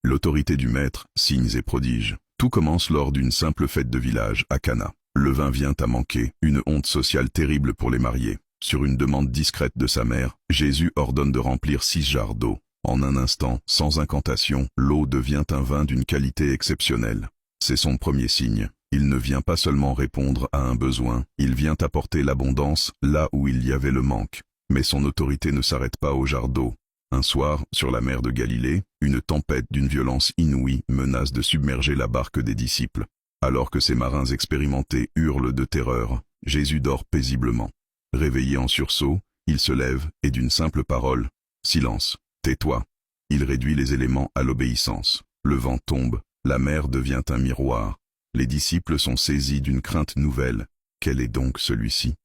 L'autorité du maître, signes et prodiges. Tout commence lors d'une simple fête de village, à Cana. Le vin vient à manquer, une honte sociale terrible pour les mariés. Sur une demande discrète de sa mère, Jésus ordonne de remplir 6 jarres d'eau. En un instant, sans incantation, l'eau devient un vin d'une qualité exceptionnelle. C'est son premier signe. Il ne vient pas seulement répondre à un besoin, il vient apporter l'abondance là où il y avait le manque. Mais son autorité ne s'arrête pas aux jarres d'eau. Un soir, sur la mer de Galilée, une tempête d'une violence inouïe menace de submerger la barque des disciples. Alors que ces marins expérimentés hurlent de terreur, Jésus dort paisiblement. Réveillé en sursaut, il se lève et d'une simple parole, « Silence, tais-toi ». Il réduit les éléments à l'obéissance. Le vent tombe, la mer devient un miroir. Les disciples sont saisis d'une crainte nouvelle. Quel est donc celui-ci?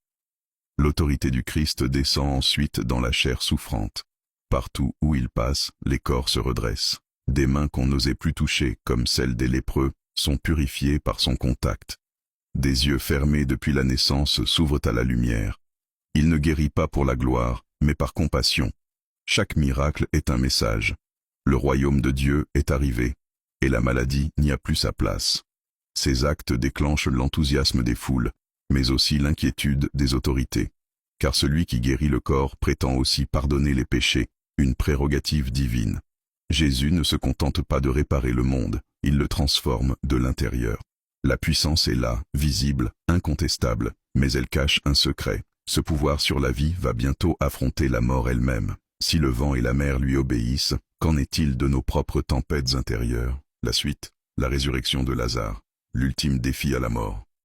L'autorité du Christ descend ensuite dans la chair souffrante. Partout où il passe, les corps se redressent. Des mains qu'on n'osait plus toucher, comme celles des lépreux, sont purifiées par son contact. Des yeux fermés depuis la naissance s'ouvrent à la lumière. Il ne guérit pas pour la gloire, mais par compassion. Chaque miracle est un message. Le royaume de Dieu est arrivé, et la maladie n'y a plus sa place. Ces actes déclenchent l'enthousiasme des foules, mais aussi l'inquiétude des autorités. Car celui qui guérit le corps prétend aussi pardonner les péchés, une prérogative divine. Jésus ne se contente pas de réparer le monde, il le transforme de l'intérieur. La puissance est là, visible, incontestable, mais elle cache un secret. Ce pouvoir sur la vie va bientôt affronter la mort elle-même. Si le vent et la mer lui obéissent, qu'en est-il de nos propres tempêtes intérieures? La suite, la résurrection de Lazare, l'ultime défi à la mort.